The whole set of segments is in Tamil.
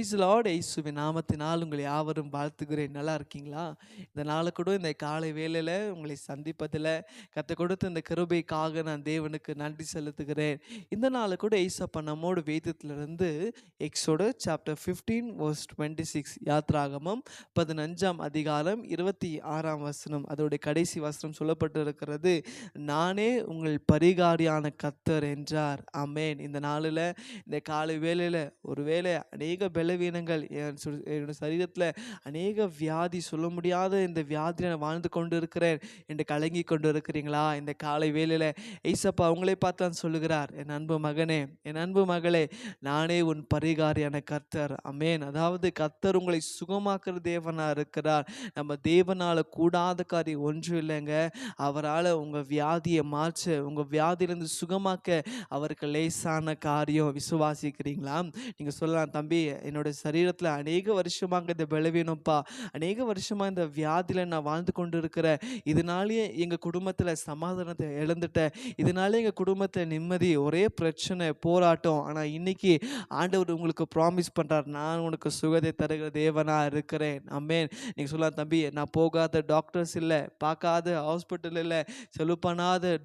Price Lord. இயேசுவின் நாமத்தினால் உங்களை யாவரும் வாழ்த்துகிறேன். நல்லா இருக்கீங்களா? இந்த நாளை கூட இந்த காலை வேளையில் உங்களை சந்திப்பதில் கர்த்தர் கொடுத்த இந்த கிருபைக்காக நான் தேவனுக்கு நன்றி செலுத்துகிறேன். இந்த நாளை கூட ஏசப்பா நம்மோடு வேதத்திலிருந்து எக்ஸோடஸ் சாப்டர் 15 verse 26 யாத்ராகமம் 15ஆம் அதிகாரம் 26ஆம் வசனம் அதோடைய கடைசி வசனம் சொல்லப்பட்டு இருக்கிறது. நானே உங்கள் பரிகாரியான கர்த்தர் என்றார். ஆமென். இந்த நாளில் இந்த காலை வேளையில் ஒருவேளை அநேக பலவீனங்கள் என்னோட சரீரத்தில் அநேக வியாதி, சொல்ல முடியாத இந்த வியாதியில் நான் வாழ்ந்து கொண்டு இருக்கிறேன் என்று கலங்கி கொண்டு இருக்கிறீங்களா? இந்த காலை வேளையில் ஏசப்பா அவங்களே பார்த்தான் சொல்லுகிறார், என் அன்பு மகனே, என் அன்பு மகளே, நானே உன் பரிகாரியான கர்த்தர். அமேன். அதாவது கர்த்தர் உங்களை சுகமாக்குற தேவனாக இருக்கிறார். நம்ம தேவனால் கூடாத காரியம் ஒன்றும் இல்லைங்க. அவரால் உங்கள் வியாதியை மாற்ற, உங்கள் வியாதியிலிருந்து சுகமாக்க அவருக்கு லேசான காரியம். விசுவாசிக்கிறீங்களா? நீங்கள் சொல்லலாம், தம்பி என்னோட சரீரத்தில் அநேக வருஷமாக இந்த பலவீனம்ப்பா, அநேக வருஷமாக இந்த வியாதியில் நான் வாழ்ந்து கொண்டு இருக்கிறேன். இதனாலேயே எங்கள் குடும்பத்தில் சமாதானத்தை இழந்துட்டேன். இதனாலே எங்கள் குடும்பத்தில் நிம்மதி, ஒரே பிரச்சனை, போராட்டம். ஆனால் இன்னைக்கு ஆண்டவர் உங்களுக்கு ப்ராமிஸ் பண்ணுறார், நான் உனக்கு சுகத்தை தருகிற தேவனாக இருக்கிறேன். ஆமென். நீங்கள் சொல்லலாம், தம்பி நான் போகாத டாக்டர்ஸ் இல்லை, பார்க்காத ஹாஸ்பிட்டல் இல்லை, செலவு பண்ணாத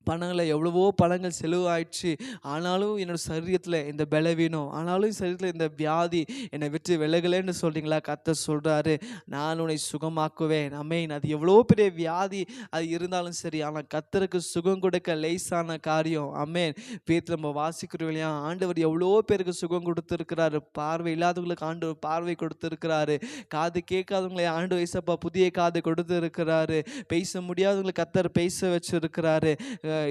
பணங்களை எவ்வளவோ பணங்கள் செலவாயிடுச்சு, ஆனாலும் என்னோடய சரீரத்தில் இந்த பலவீனம், ஆனாலும் சரீரத்தில் இந்த வியாதி என்னை விட்டு விலகலைன்னு சொல்கிறீங்களா? கர்த்தர் சொல்கிறாரு, நான் உன்னை சுகமாக்குவேன். ஆமென். அது எவ்வளோ பெரிய வியாதி அது இருந்தாலும் சரி, ஆனால் கர்த்தருக்கு சுகம் கொடுக்க லேசான காரியம். ஆமென். பேத்துல நம்ம வாசிக்கிறோம் இல்லையா, ஆண்டவர் எவ்வளோ பேருக்கு சுகம் கொடுத்துருக்கிறாரு. பார்வை இல்லாதவங்களுக்கு ஆண்டவர் பார்வை கொடுத்துருக்கிறாரு. காது கேட்காதவங்களை ஆண்டவர் ஏசப்பா புதிய காது கொடுத்துருக்கிறாரு. பேச முடியாதவங்களுக்கு கர்த்தர் பேச வச்சிருக்கிறாரு.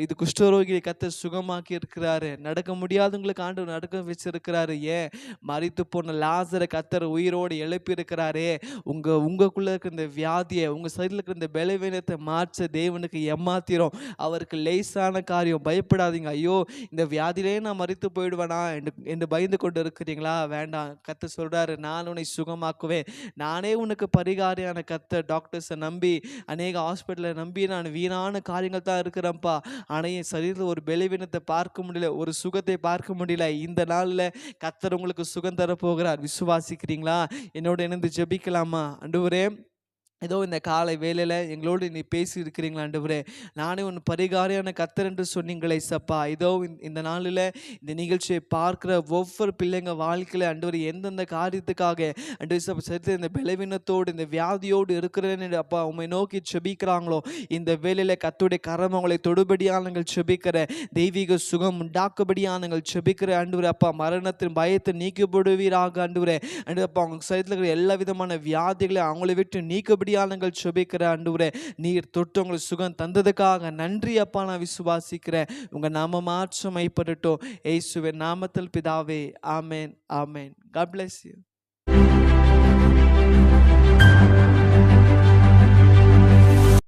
இது குஷ்டரோகியை கர்த்தர் சுகமாக்கி இருக்கிறாரு. நடக்க முடியாதவங்களுக்கு ஆண்டவர் நடக்க வச்சிருக்கிறாரு. ஏன் மரித்து போன லாசரை கர்த்தர் உயிரோடு எழுப்பி இருக்கிறாரே. உங்களுக்குள்ள இருக்கிற இந்த வியாதியை, உங்க சரீரத்தில் இருக்கிற இந்த பலவீனத்தை மாற்ற தேவனுக்கு ஏமாத்திரும். அவருக்கு லேசான காரியம். பயப்படாதீங்க. ஐயோ இந்த வியாதியிலே நான் மரித்து போயிடுவேனா என்று பயந்து கொண்டு இருக்கிறீங்களா? வேண்டாம். கர்த்தர் சொல்றாரு, நான் உன்னை சுகமாக்குவேன். நானே உனக்கு பரிகாரியான கர்த்தர். டாக்டர்ஸை நம்பி, அநேக ஹாஸ்பிட்டலை நம்பி நான் வீணான காரியங்கள் தான் இருக்கிறேன்ப்பா, ஆனால் என் சரீரத்தில் ஒரு பலவீனத்தை பார்க்க முடியல, ஒரு சுகத்தை பார்க்க முடியல. இந்த நாளில் கர்த்தர் உங்களுக்கு சுகம் தர போகிறார். விசுவாசிக்கிறீங்களா? என்னோட இணைந்து ஜெபிக்கலாமா? ஆண்டவரே, ஏதோ இந்த காலை வேளையில் எங்களோடு நீ பேசி இருக்கிறீங்களா? ஆண்டவரே, நானே உன் பரிகாரியான கர்த்தர் என்று சொன்னீங்களே சப்பா. இதோ இந்த நாளில் இந்த நிகழ்ச்சியை பார்க்குற ஒவ்வொரு பிள்ளைங்க வாழ்க்கையில் ஆண்டவரே எந்தெந்த காரியத்துக்காக ஆண்டவரே சப்பா சரி இந்த பலவீனத்தோடு இந்த வியாதியோடு இருக்கிறேன்னு அப்பா உண்மை நோக்கி செபிக்கிறாங்களோ, இந்த வேளையில் கர்த்தருடைய கரம் அவங்களை தொடுபடியானங்கள் செபிக்கிற, தெய்வீக சுகம் உண்டாக்குபடியானங்கள் செபிக்கிற ஆண்டவரே அப்பா, மரணத்தின் பயத்தை நீக்கப்படுவீராக ஆண்டவரே. ஆண்டவரே அப்பா, அவங்க சரீரத்தில் இருக்கிற எல்லா விதமான வியாதிகளை அவங்களை விட்டு நீக்கபடி செபிக்கிற ஆண்டவரே, நீர் தொட்டு உங்களுக்கு சுகம் தந்ததுக்காக நன்றி அப்பா. நான் விசுவாசிக்கிறேன். உங்க நாம மாற்றம் மைப்படட்டும். இயேசுவின் நாமத்தில் பிதாவே. ஆமென். ஆமென். God bless you.